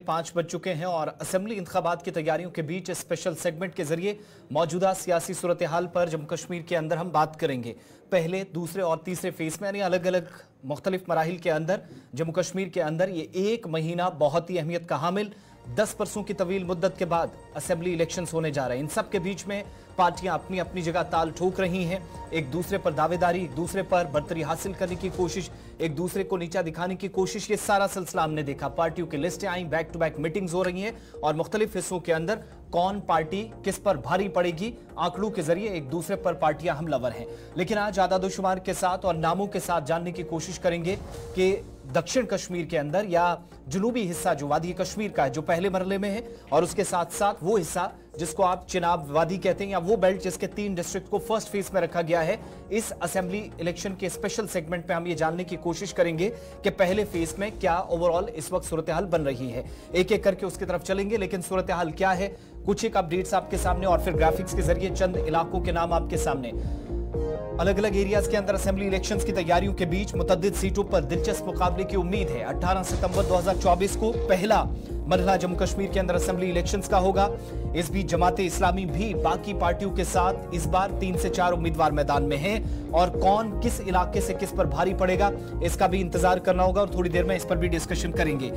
5 बज चुके हैं और असेंबली इंतखाबात की तैयारियों के बीच स्पेशल सेगमेंट के जरिए मौजूदा सियासी सूरत हाल पर जम्मू कश्मीर के अंदर हम बात करेंगे। पहले, दूसरे और तीसरे फेज में यानी अलग अलग मुख्तलिफ मराहिल के अंदर जम्मू कश्मीर के अंदर ये 1 महीना बहुत ही अहमियत का हामिल 10 बरसों की तवील मुद्दत के बाद असेंबली इलेक्शंस होने जा रहे हैं। इन सब के बीच में पार्टियां अपनी अपनी जगह ताल ठोक रही हैं, एक दूसरे पर दावेदारी, एक दूसरे पर बर्तरी हासिल करने की कोशिश, एक दूसरे को नीचा दिखाने की कोशिश, ये सारा सिलसिला हमने देखा। पार्टियों की लिस्टें आई, बैक टू बैक मीटिंग्स हो रही हैं और मुख्तलिफ हिस्सों के अंदर कौन पार्टी किस पर भारी पड़ेगी, आंकड़ों के जरिए एक दूसरे पर पार्टियां हमलावर हैं। लेकिन आज आदादोशुमार के साथ और नामों के साथ जानने की कोशिश करेंगे कि दक्षिण कश्मीर के अंदर या जुनूबी हिस्सा जो वादी कश्मीर का है, जो पहले मरहले में है, और उसके साथ साथ वो हिस्सा जिसको आप चिनाब वादी कहते हैं या वो बेल्ट जिसके 3 डिस्ट्रिक्ट को फर्स्ट फेज में रखा गया है। इस असेंबली इलेक्शन के स्पेशल सेगमेंट में हम ये जानने की कोशिश करेंगे कि पहले फेज में क्या ओवरऑल इस वक्त सूरत हाल बन रही है। एक एक करके उसकी तरफ चलेंगे, लेकिन सूरत हाल क्या है, कुछ एक अपडेट्स आपके सामने और फिर ग्राफिक्स के जरिए चंद इलाकों के नाम आपके सामने। अलग अलग एरियाज के अंदर असेंबली इलेक्शंस की तैयारियों के बीच मुतअद्दिद सीटों पर दिलचस्प मुकाबले की उम्मीद है। 18 सितंबर 2024 को पहला मरहला जम्मू कश्मीर के अंदर असेंबली इलेक्शंस का होगा। इस बीच जमाते इस्लामी भी बाकी पार्टियों के साथ इस बार 3 से 4 उम्मीदवार मैदान में हैं और कौन किस इलाके से किस पर भारी पड़ेगा इसका भी इंतजार करना होगा और थोड़ी देर में इस पर भी डिस्कशन करेंगे।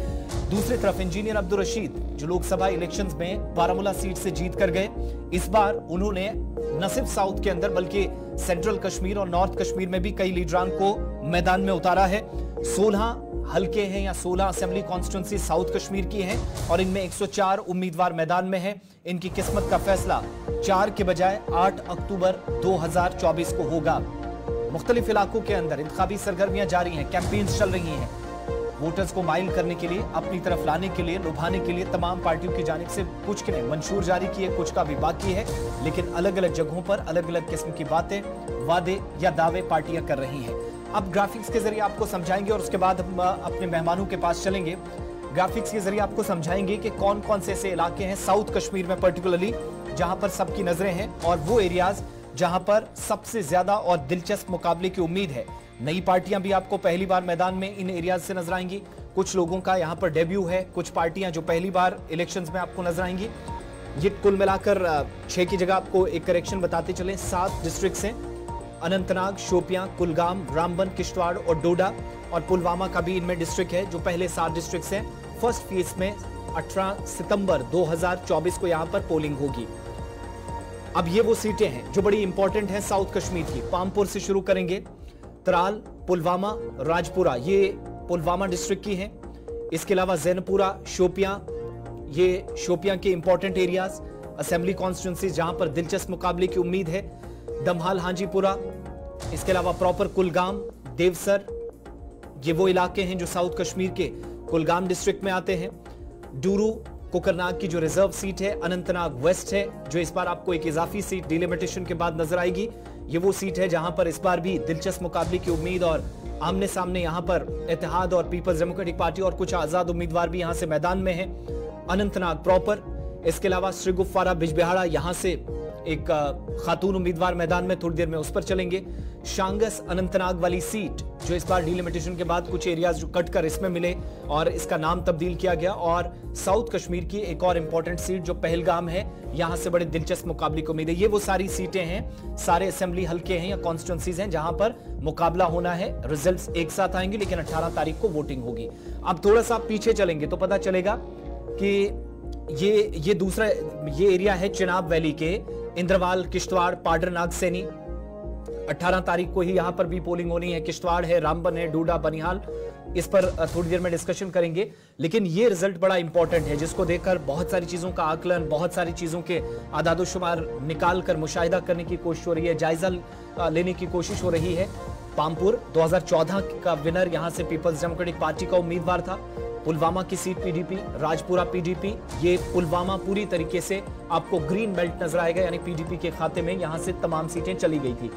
दूसरी तरफ इंजीनियर अब्दुल रशीद जो लोकसभा इलेक्शंस में बारामूला सीट से जीत कर गए, इस बार उन्होंने न सिर्फ साउथ के अंदर बल्कि सेंट्रल कश्मीर और नॉर्थ कश्मीर में भी कई लीडरान को मैदान में उतारा है। 16 हल्के हैं या 16 असेंबली कॉन्स्टिट्यूंसी साउथ कश्मीर की हैं और इनमें 104 उम्मीदवार मैदान में हैं। इनकी किस्मत का फैसला 4 के बजाय 8 अक्टूबर 2024 को होगा। मुख्तलिफ इलाकों के अंदर इंतखाबी सरगर्मियां जारी हैं, कैंपेन्स चल रही हैं। वोटर्स को माइल करने के लिए, अपनी तरफ लाने के लिए, लुभाने के लिए तमाम पार्टियों की जानिब से कुछ के मंशूर जारी किए, कुछ का भी बाकी है, लेकिन अलग अलग जगहों पर अलग अलग किस्म की बातें, वादे या दावे पार्टियां कर रही हैं। अब ग्राफिक्स के जरिए आपको समझाएंगे और उसके बाद हम अपने मेहमानों के पास चलेंगे। ग्राफिक्स के जरिए आपको समझाएंगे कि कौन कौन से ऐसे इलाके हैं साउथ कश्मीर में पर्टिकुलरली जहां पर सबकी नजरें हैं और वो एरियाज जहां पर सबसे ज्यादा और दिलचस्प मुकाबले की उम्मीद है। नई पार्टियां भी आपको पहली बार मैदान में इन एरियाज से नजर आएंगी, कुछ लोगों का यहां पर डेब्यू है, कुछ पार्टियां जो पहली बार इलेक्शंस में आपको नजर आएंगी। ये कुल मिलाकर 6 की जगह आपको एक करेक्शन बताते चले, 7 डिस्ट्रिक्ट हैं। अनंतनाग, शोपियां, कुलगाम, रामबन, किश्तवाड़ और डोडा और पुलवामा का भी इनमें डिस्ट्रिक्ट है जो पहले 7 डिस्ट्रिक्ट हैं। फर्स्ट फेज में 18 सितंबर 2024 को यहां पर पोलिंग होगी। अब ये वो सीटें हैं जो बड़ी इंपॉर्टेंट हैं साउथ कश्मीर की। पामपुर से शुरू करेंगे, त्राल, पुलवामा, राजपुरा, ये पुलवामा डिस्ट्रिक्ट की हैं। इसके अलावा जैनपुरा, शोपियां, ये शोपियां के इंपॉर्टेंट एरियाज, असेंबली कॉन्स्टिट्यूंसी जहां पर दिलचस्प मुकाबले की उम्मीद है। दमहाल, हांजीपुरा, इसके अलावा प्रॉपर कुलगाम, देवसर, ये वो इलाके हैं जो साउथ कश्मीर के कुलगाम डिस्ट्रिक्ट में आते हैं। डूरू, कोकरनाग की जो रिजर्व सीट है, अनंतनाग वेस्ट है जो इस बार आपको एक इजाफी सीट डिलिमिटेशन के बाद नजर आएगी। ये वो सीट है जहां पर इस बार भी दिलचस्प मुकाबले की उम्मीद और आमने सामने यहां पर इत्तेहाद और पीपल्स डेमोक्रेटिक पार्टी और कुछ आजाद उम्मीदवार भी यहां से मैदान में हैं। अनंतनाग प्रॉपर, इसके अलावा श्रीगुफवारा, बिजबिहाड़ा, यहां से एक खातून उम्मीदवार मैदान में, थोड़ी देर में उस पर चलेंगे। शांगस, अनंतनाग वाली सीट जो इस बार डिलिमिटेशन के बाद कुछ एरियाज जो कट कर इसमें मिले और इसका नाम तब्दील किया गया। और साउथ कश्मीर की एक और इंपॉर्टेंट सीट जो पहलगाम है, यहां से बड़े दिलचस्प मुकाबले की उम्मीद है। ये वो सारी सीटें हैं, सारे असेंबली हल्के हैं या कॉन्स्टिट्यूंसीज हैं जहां पर मुकाबला होना है। रिजल्ट्स एक साथ आएंगे लेकिन 18 तारीख को वोटिंग होगी। अब थोड़ा सा पीछे चलेंगे तो पता चलेगा कि ये दूसरा ये एरिया है चिनाब वैली के, इंद्रवाल, किश्तवाड़, पाडर, नागसैनी। 18 तारीख को ही यहां पर भी पोलिंग होनी है। किश्तवाड़ है, रामबन है, डोडा, बनिहाल, इस पर थोड़ी देर में डिस्कशन करेंगे। लेकिन ये रिजल्ट बड़ा इंपॉर्टेंट है जिसको देखकर बहुत सारी चीजों का आकलन, बहुत सारी चीजों के आदादोशुमार निकाल कर मुशाहिदा करने की कोशिश हो रही है, जायजा लेने की कोशिश हो रही है। पामपुर 2014 का विनर यहां से पीपल्स डेमोक्रेटिक पार्टी का उम्मीदवार था। पुलवामा की सीट पीडीपी, राजपुरा पीडीपी, ये पुलवामा पूरी तरीके से आपको ग्रीन बेल्ट नजर आएगा यानी पीडीपी के खाते में, यहां से तमाम सीटें चली गई थी।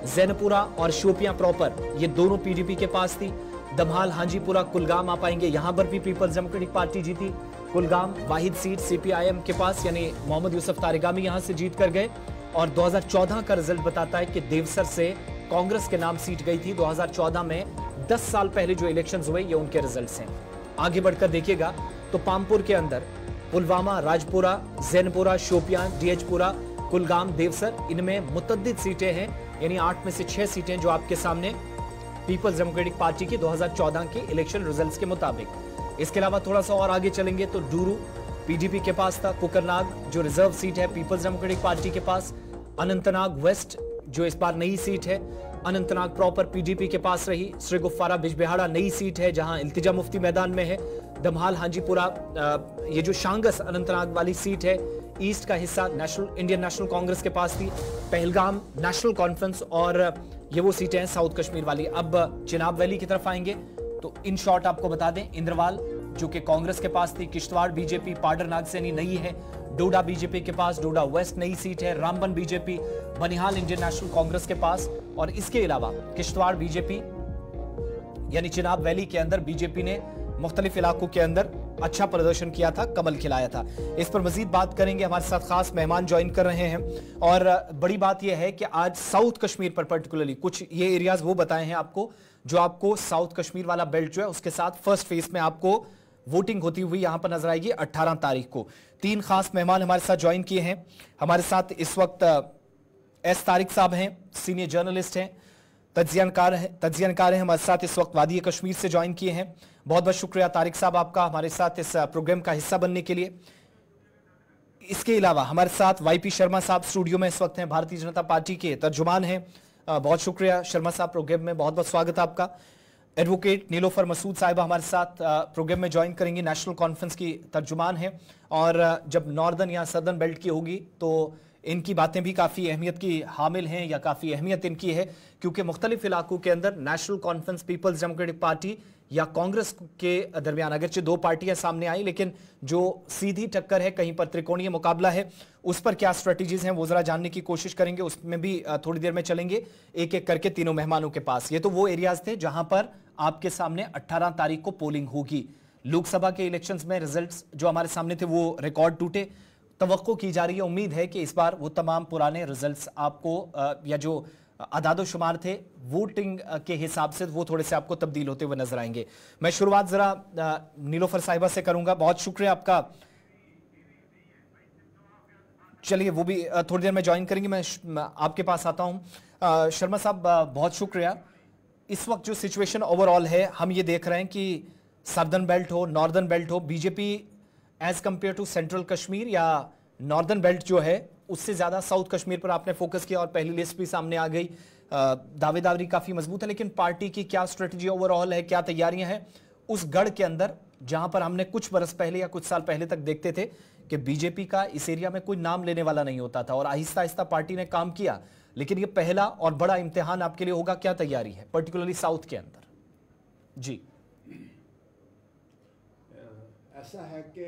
जैनपुरा और शोपियां प्रॉपर, ये दोनों पीडीपी के पास थी। दमहाल, हांजीपुरा, कुलगाम आ पाएंगे, यहां पर भी पीपल्स डेमोक्रेटिक पार्टी जीती। कुलगाम वाहिद सीट सीपीआईएम के पास यानी मोहम्मद यूसुफ तारिगामी यहां से जीत कर गए। और 2014 का रिजल्ट बताता है कि देवसर से कांग्रेस के नाम सीट गई थी 2014 में। 10 साल पहले जो इलेक्शंस हुए ये उनके रिजल्ट्स हैं। आगे बढ़कर देखिएगा तो पामपुर के अंदर पुलवामा, राजपुरा, जैनपुरा, शोपियान, डीएचपुरा, कुलगाम, देवसर, इनमें मुतअद्दिद सीटें हैं, यानी 8 में से 6 सीटें जो आपके सामने पीपल्स डेमोक्रेटिक पार्टी की 2014 के इलेक्शन रिजल्ट्स के मुताबिक। इसके अलावा थोड़ा सा और आगे चलेंगे तो डूरू पीडीपी के पास था, कुकरनाग जो रिजर्व सीट है पीपल्स डेमोक्रेटिक पार्टी के पास, अनंतनाग वेस्ट जो इस बार नई सीट है, अनंतनाग प्रॉपर पीडीपी के पास रही, श्रीगुफ्फारा बिजबिहाड़ा नई सीट है जहां इल्तिजा मुफ्ती मैदान में है, दमहाल हांजीपुरा ये जो शांगस अनंतनाग वाली सीट है ईस्ट का हिस्सा इंडियन नेशनल कांग्रेस के पास थी, पहलगाम नेशनल कॉन्फ्रेंस, और ये वो सीटें हैं साउथ कश्मीर वाली। अब चिनाब वैली की तरफ आएंगे तो इन शॉर्ट आपको बता दें, इंद्रवाल जो कि कांग्रेस के पास थी, किश्तवाड़ बीजेपी, पाडर नागसैनी नई है, डोडा बीजेपी के पास, डोडा वेस्ट नई सीट है, Ramban BJP, Banihal Indian national Congress के पास, और इसके अलावा किश्तवाड़ बीजेपी यानी चिनाब वैली के अंदर बीजेपी ने मुख्तलिफ इलाकों के अंदर अच्छा प्रदर्शन किया था, कमल खिलाया था। इस पर मजीद बात करेंगे, हमारे साथ खास मेहमान ज्वाइन कर रहे हैं, और बड़ी बात यह है कि आज साउथ कश्मीर पर पर्टिकुलरली कुछ ये एरियाज वो बताए हैं आपको जो आपको साउथ कश्मीर वाला बेल्ट जो है उसके साथ फर्स्ट फेज में आपको वोटिंग होती हुई यहां पर नजर आएगी 18 तारीख को। 3 खास मेहमान हमारे साथ ज्वाइन किए हैं। हमारे साथ इस वक्त एस तारिक साहब हैं, सीनियर जर्नलिस्ट हैं, तज्जियाकार हैं हमारे साथ इस वक्त वादी कश्मीर से ज्वाइन किए हैं। बहुत बहुत शुक्रिया तारिक साहब आपका हमारे साथ इस प्रोग्राम का हिस्सा बनने के लिए। इसके अलावा हमारे साथ वाईपी शर्मा साहब स्टूडियो में इस वक्त हैं, भारतीय जनता पार्टी के तर्जुमान हैं। बहुत शुक्रिया शर्मा साहब, प्रोग्राम में बहुत बहुत स्वागत है आपका। एडवोकेट नीलोफर मसूद साहिबा हमारे साथ प्रोग्राम में ज्वाइन करेंगी, नेशनल कॉन्फ्रेंस की तर्जुमान है, और जब नॉर्दर्न या सदर्न बेल्ट की होगी तो इनकी बातें भी काफ़ी अहमियत की हामिल हैं, या काफ़ी अहमियत इनकी है क्योंकि मुख्तलिफ इलाकों के अंदर नेशनल कॉन्फ्रेंस, पीपल्स डेमोक्रेटिक पार्टी या कांग्रेस के दरमियान अगरचे 2 पार्टियां सामने आई, लेकिन जो सीधी टक्कर है, कहीं पर त्रिकोणीय मुकाबला है, उस पर क्या स्ट्रेटजीज हैं वो जरा जानने की कोशिश करेंगे। उसमें भी थोड़ी देर में चलेंगे एक एक करके तीनों मेहमानों के पास। ये तो वो एरियाज थे जहां पर आपके सामने 18 तारीख को पोलिंग होगी। लोकसभा के इलेक्शंस में रिजल्ट्स जो हमारे सामने थे वो रिकॉर्ड टूटे। तवक्को की जा रही है, उम्मीद है कि इस बार वो तमाम पुराने रिजल्ट्स आपको या जो आदादो शुमार थे वोटिंग के हिसाब से वो थोड़े से आपको तब्दील होते हुए नजर आएंगे। मैं शुरुआत जरा नीलोफर साहिबा से करूंगा। बहुत शुक्रिया आपका, चलिए वो भी थोड़ी देर में ज्वाइन करेंगे। मैं आपके पास आता हूं। शर्मा साहब बहुत शुक्रिया। इस वक्त जो सिचुएशन ओवरऑल है, हम ये देख रहे हैं कि सदर्न बेल्ट हो, नॉर्दर्न बेल्ट हो, BJP as compared to central Kashmir या नॉर्दर्न बेल्ट जो है उससे ज्यादा साउथ कश्मीर पर आपने फोकस किया और पहली लिस्ट भी सामने आ गई। दावेदारी काफी मजबूत है, लेकिन पार्टी की क्या स्ट्रेटजी ओवरऑल है, क्या तैयारियां हैं उस गढ़ के अंदर जहां पर हमने कुछ बरस पहले या कुछ साल पहले तक देखते थे कि बीजेपी का इस एरिया में कोई नाम लेने वाला नहीं होता था, और आहिस्ता आहिस्ता पार्टी ने काम किया, लेकिन ये पहला और बड़ा इम्तिहान आपके लिए होगा। क्या तैयारी है पर्टिकुलरली साउथ के अंदर? जी, ऐसा है कि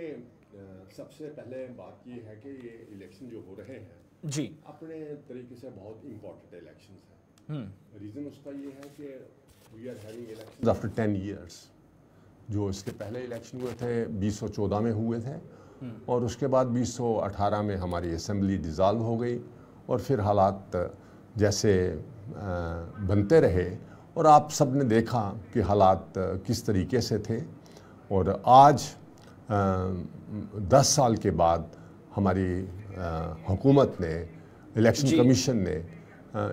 सबसे पहले बात ये है कि ये इलेक्शन जो हो रहे हैं जी अपने तरीके से बहुत इम्पोर्टेंट इलेक्शंस हैं। रीज़न उसका ये है कि we are having elections after 10 years. जो इसके पहले इलेक्शन हुए थे 2014 में हुए थे, और उसके बाद 2018 में हमारी असेंबली डिज़ाल्व हो गई, और फिर हालात जैसे बनते रहे, और आप सब ने देखा कि हालात किस तरीके से थे। और आज 10 साल के बाद हमारी हुकूमत ने, इलेक्शन कमीशन ने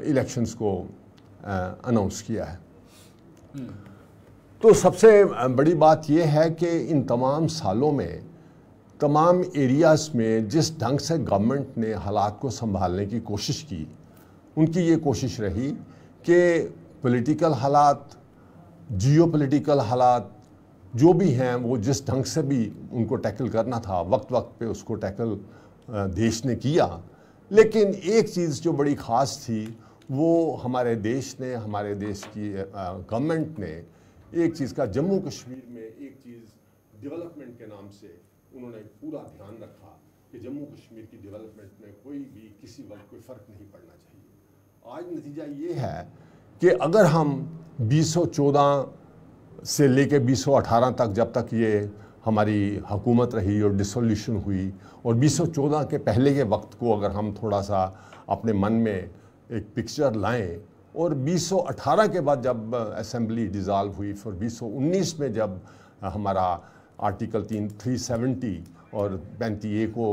इलेक्शंस को अनाउंस किया है। तो सबसे बड़ी बात यह है कि इन तमाम सालों में तमाम एरियाज़ में जिस ढंग से गवर्नमेंट ने हालात को संभालने की कोशिश की, उनकी ये कोशिश रही कि पॉलिटिकल हालात, जियोपॉलिटिकल हालात जो भी हैं वो जिस ढंग से भी उनको टैकल करना था, वक्त वक्त पे उसको टैकल देश ने किया। लेकिन एक चीज़ जो बड़ी ख़ास थी वो हमारे देश ने, हमारे देश की गवर्नमेंट ने एक चीज़ का, जम्मू कश्मीर में एक चीज़ डेवलपमेंट के नाम से उन्होंने पूरा ध्यान रखा कि जम्मू कश्मीर की डेवलपमेंट में कोई भी किसी वक्त कोई फ़र्क नहीं पड़ना चाहिए। आज नतीजा ये है कि अगर हम 2014 से लेके 2018 तक, जब तक ये हमारी हुकूमत रही और डिसोल्यूशन हुई, और 2014 के पहले के वक्त को अगर हम थोड़ा सा अपने मन में एक पिक्चर लाएं, और 2018 के बाद जब असेंबली डिज़ाल्व हुई, फिर 2019 में जब हमारा आर्टिकल 370 और 35A को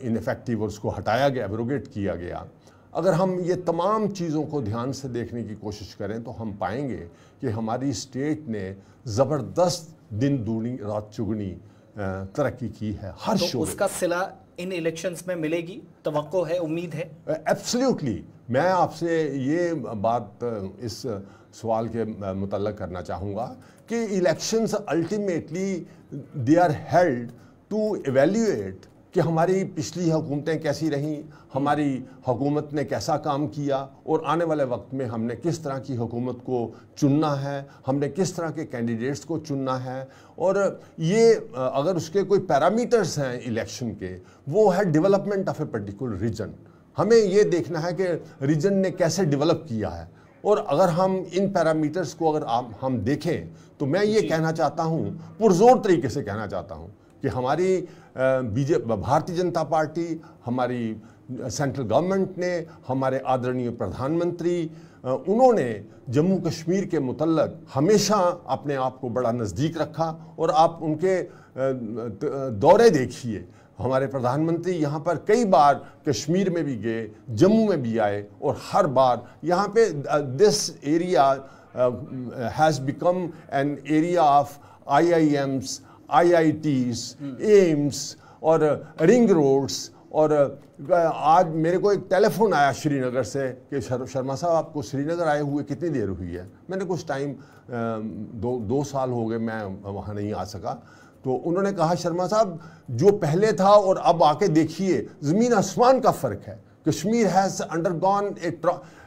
इनफेक्टिव और उसको हटाया गया, एब्रोगेट किया गया। अगर हम ये तमाम चीज़ों को ध्यान से देखने की कोशिश करें तो हम पाएंगे कि हमारी स्टेट ने ज़बरदस्त दिन दूनी रात चुगनी तरक्की की है हर तो शोबे। उसका सिला इन इलेक्शंस में मिलेगी, तवक्को है, उम्मीद है? एब्सोल्युटली। मैं आपसे ये बात इस सवाल के मुतल्लक करना चाहूँगा कि elections ultimately they are held to evaluate कि हमारी पिछली हुकूमतें कैसी रहीं, हमारी हुकूमत ने कैसा काम किया और आने वाले वक्त में हमने किस तरह की हुकूमत को चुनना है, हमने किस तरह के कैंडिडेट्स को चुनना है। और ये अगर उसके कोई पैरामीटर्स हैं इलेक्शन के, वो है development of a particular region. हमें ये देखना है कि रीजन ने कैसे डेवलप किया है, और अगर हम इन पैरामीटर्स को अगर हम देखें तो मैं ये कहना चाहता हूँ, पुरजोर तरीके से कहना चाहता हूँ कि हमारी भारतीय जनता पार्टी, हमारी सेंट्रल गवर्नमेंट ने, हमारे आदरणीय प्रधानमंत्री, उन्होंने जम्मू कश्मीर के मुतल्लक हमेशा अपने आप को बड़ा नज़दीक रखा। और आप उनके दौरे देखिए, हमारे प्रधानमंत्री यहाँ पर कई बार कश्मीर में भी गए, जम्मू में भी आए, और हर बार यहाँ पे this area has become an area of IIMs, IITs, AIIMS और रिंग रोड्स। और आज मेरे को एक टेलीफोन आया श्रीनगर से कि शर्मा साहब आपको श्रीनगर आए हुए कितनी देर हुई है। मैंने कुछ टाइम, दो साल हो गए मैं वहाँ नहीं आ सका। तो उन्होंने कहा शर्मा साहब जो पहले था और अब आके देखिए ज़मीन आसमान का फ़र्क है। Kashmir has undergone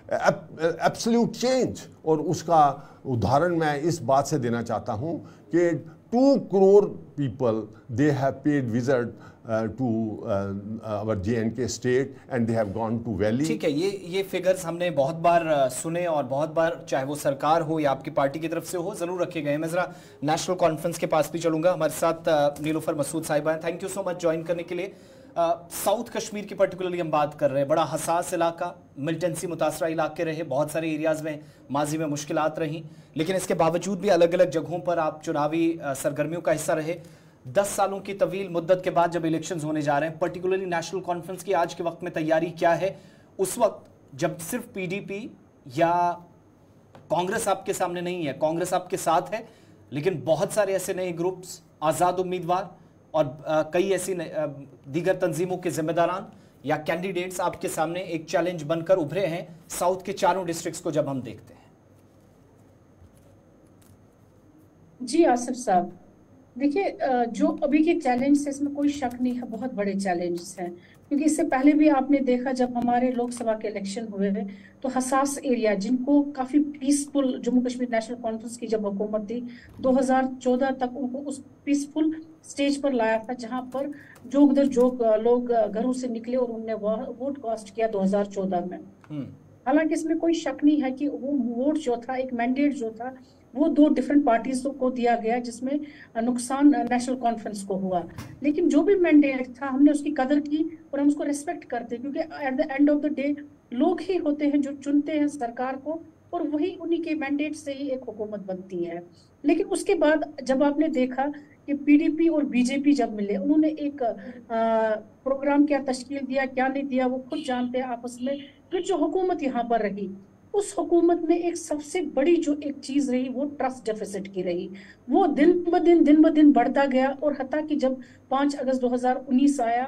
absolute change. और उसका उदाहरण मैं इस बात से देना चाहता हूँ कि 2 crore people they have paid visit to our J&K state and they have gone to Valley। ठीक है, ये फिगर्स हमने बहुत बार सुने और बहुत बार, चाहे वो सरकार हो या आपकी पार्टी की तरफ से हो, जरूर रखे गए हैं। मैं जरा नेशनल कॉन्फ्रेंस के पास भी चलूंगा। हमारे साथ नीलूफर मसूद साहिबा हैं, thank you so much join करने के लिए। साउथ कश्मीर की पर्टिकुलरली हम बात कर रहे हैं, बड़ा हसास इलाका, मिलिटेंसी मुतासरा इलाके रहे, बहुत सारे एरियाज में माजी में मुश्किलात रहीं, लेकिन इसके बावजूद भी अलग अलग जगहों पर आप चुनावी सरगर्मियों का हिस्सा रहे। 10 सालों की तवील मुद्दत के बाद जब इलेक्शंस होने जा रहे हैं, पर्टिकुलरली नेशनल कॉन्फ्रेंस की आज के वक्त में तैयारी क्या है? उस वक्त जब सिर्फ PDP या कांग्रेस आपके सामने नहीं है, कांग्रेस आपके साथ है, लेकिन बहुत सारे ऐसे नए ग्रुप्स, आज़ाद उम्मीदवार और कई ऐसी दीगर तंजीमों के जिम्मेदारान या कैंडिडेट्स आपके सामने एक चैलेंज बनकर उभरे हैं साउथ के चारों डिस्ट्रिक्ट्स को जब हम देखते हैं। जी आसिफ साहब, देखिए जो अभी के चैलेंज है इसमें कोई शक नहीं है, बहुत बड़े चैलेंजेस हैं। क्योंकि इससे पहले भी आपने देखा जब हमारे लोकसभा के इलेक्शन हुए तो हसास एरिया जिनको काफी peaceful, Jammu Kashmir national conference की जब हुकूमत थी 2014 तक उनको उस पीसफुल स्टेज पर लाया था जहां पर जो लोग घरों से निकले और उनने वोट कास्ट किया 2014 में। हालांकि इसमें कोई शक नहीं है कि वो वोट जो था, एक मैंडेट जो था, वो 2 डिफरेंट पार्टीज को दिया गया जिसमें नुकसान नेशनल कॉन्फ्रेंस को हुआ। लेकिन जो भी मैंडेट था हमने उसकी कदर की और हम उसको रेस्पेक्ट करते हैं, क्योंकि at the end of the day लोग ही होते हैं जो चुनते हैं सरकार को और वही उन्हीं के मैंडेट से ही एक हुकूमत बनती है। लेकिन उसके बाद जब आपने देखा कि PDP और BJP जब मिले, उन्होंने एक प्रोग्राम क्या तश्कील दिया, क्या नहीं दिया, वो खुद जानते हैं आपस में। फिर जो हुकूमत यहाँ पर रही, उस हुकूमत में एक सबसे बड़ी जो एक चीज रही वो ट्रस्ट डेफिसिट की रही। वो दिन ब दिन बढ़ता गया और हत्ता कि जब 5 अगस्त 2019 आया,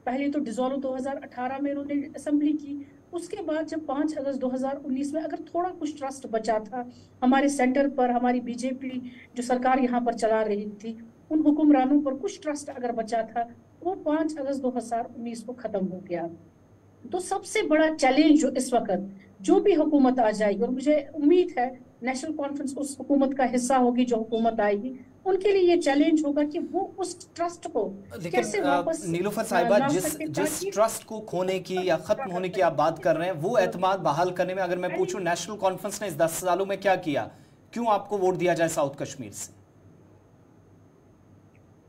पहले तो डिसॉल्व 2018 में उन्होंने असेंबली की, उसके बाद जब 5 अगस्त 2019 में अगर थोड़ा कुछ ट्रस्ट बचा था हमारे सेंटर पर, हमारी BJP जो सरकार यहाँ पर चला रही थी, उन हुक्मरानों पर कुछ ट्रस्ट अगर बचा था, वो 5 अगस्त 2019 को खत्म हो गया। तो सबसे बड़ा चैलेंज जो इस वक्त जो भी हुकूमत आ जाएगी, और मुझे उम्मीद है नेशनल कॉन्फ्रेंस उस हुकूमत का हिस्सा होगी जो हुकूमत आएगी, उनके लिए ये चैलेंज होगा कि वो उस ट्रस्ट को कैसे वापस नीलूफर साहिबा, जिस ट्रस्ट को खोने की या खत्म होने की आप बात कर रहे हैं, वो एतमाद बहाल करने में अगर मैं पूछूं नेशनल कॉन्फ्रेंस ने इस 10 सालों में क्या किया, क्यों आपको वोट दिया जाए साउथ कश्मीर से?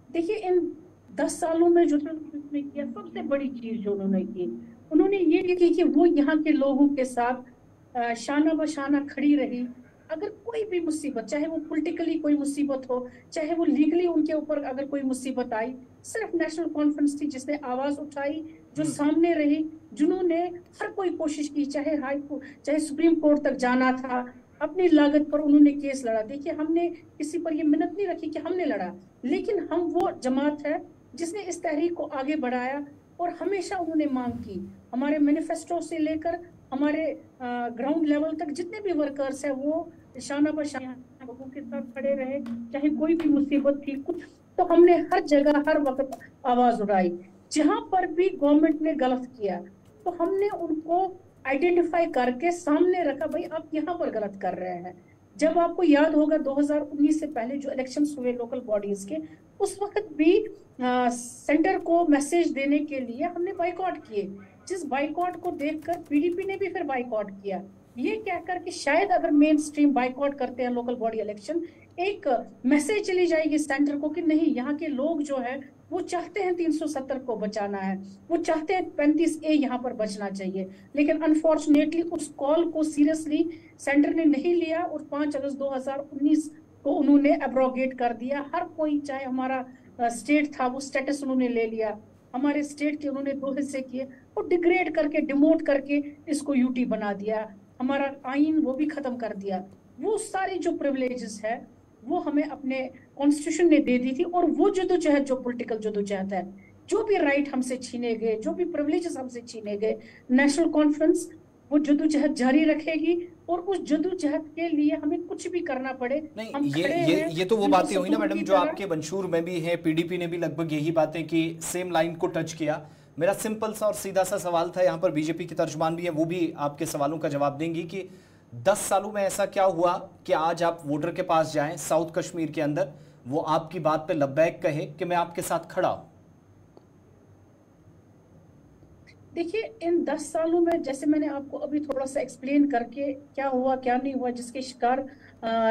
देखिए, इन 10 सालों में जो उन्होंने किया, सबसे बड़ी चीज जो उन्होंने की, उन्होंने ये की कि वो यहाँ के लोगों के साथ शाना बशाना खड़ी रही। अगर कोई भी मुसीबत, चाहे वो पॉलिटिकली कोई मुसीबत हो, चाहे वो लीगली उनके ऊपर अगर कोई मुसीबत आई, सिर्फ नेशनल कॉन्फ्रेंस थी जिसने आवाज उठाई, जो सामने रही, जिन्होंने हर कोई कोशिश की, चाहे हाई कोर्ट, चाहे सुप्रीम कोर्ट तक जाना था, अपनी लागत पर उन्होंने केस लड़ा। देखिए, हमने किसी पर ये मिन्नत नहीं रखी कि हमने लड़ा, लेकिन हम वो जमात है जिसने इस तहरीक को आगे बढ़ाया और हमेशा उन्होंने मांग की। हमारे मैनिफेस्टो से लेकर हमारे ग्राउंड लेवल तक जितने भी वर्कर्स हैं वो शाना बशाना लोगों के साथ खड़े रहे, चाहे कोई भी मुसीबत थी कुछ, तो हमने हर जगह हर वक्त आवाज उठाई। जहां पर भी गवर्नमेंट ने गलत किया तो हमने उनको आइडेंटिफाई करके सामने रखा, भाई आप यहाँ पर गलत कर रहे हैं। जब आपको याद होगा 2019 से पहले जो इलेक्शंस हुए लोकल बॉडीज के, उस वक्त भी सेंटर को मैसेज देने के लिए हमने बाइकआउट किए, जिस बाइकआउट को देखकर पीडीपी ने भी फिर बाइकआउट किया, ये कहकर कि शायद अगर मेन स्ट्रीम बाइकआउट करते हैं लोकल बॉडी इलेक्शन, एक मैसेज चली जाएगी सेंटर को कि नहीं, यहाँ के लोग जो है वो चाहते हैं 370 को बचाना है, वो चाहते हैं 35A यहाँ पर बचना चाहिए। लेकिन अनफॉर्चुनेटली उस कॉल को सीरियसली सेंटर ने नहीं लिया और 5 अगस्त 2019 को उन्होंने एब्रोगेट कर दिया। हर कोई, चाहे हमारा स्टेट था, वो स्टेटस उन्होंने ले लिया, हमारे स्टेट के उन्होंने 2 हिस्से किए और डिग्रेड करके, डिमोट करके इसको यूटी बना दिया, हमारा आइन वो भी खत्म कर दिया। वो सारी जो प्रिविलेजेस है वो हमें अपने कॉन्स्टिट्यूशन ने दे दी थी, और वो जदोजहद, जो पॉलिटिकल जदोजहद है, जो भी राइट हमसे छीने गए, जो भी प्रिविलेजेस हमसे छीने गए, नेशनल कॉन्फ्रेंस वो जदोजहद जारी रखेगी, और उस जदोजहद के लिए हमें कुछ भी करना पड़े। नहीं, ये तो वो बातें हुई ना मैडम जो आपके मंशूर में भी है, पीडीपी ने भी लगभग यही बातें की, सेम लाइन को टच किया। मेरा सिंपल सा और सीधा सा सवाल था, यहाँ पर बीजेपी की तर्जमान भी है, वो भी आपके सवालों का जवाब देंगी कि 10 सालों में ऐसा क्या हुआ कि आज आप वोटर के पास जाएं साउथ कश्मीर के अंदर, वो आपकी बात पे लब्बैक कहे कि मैं आपके साथ खड़ा हूं। देखिए, इन 10 सालों में, जैसे मैंने आपको अभी थोड़ा सा एक्सप्लेन करके क्या हुआ क्या नहीं हुआ, जिसके शिकार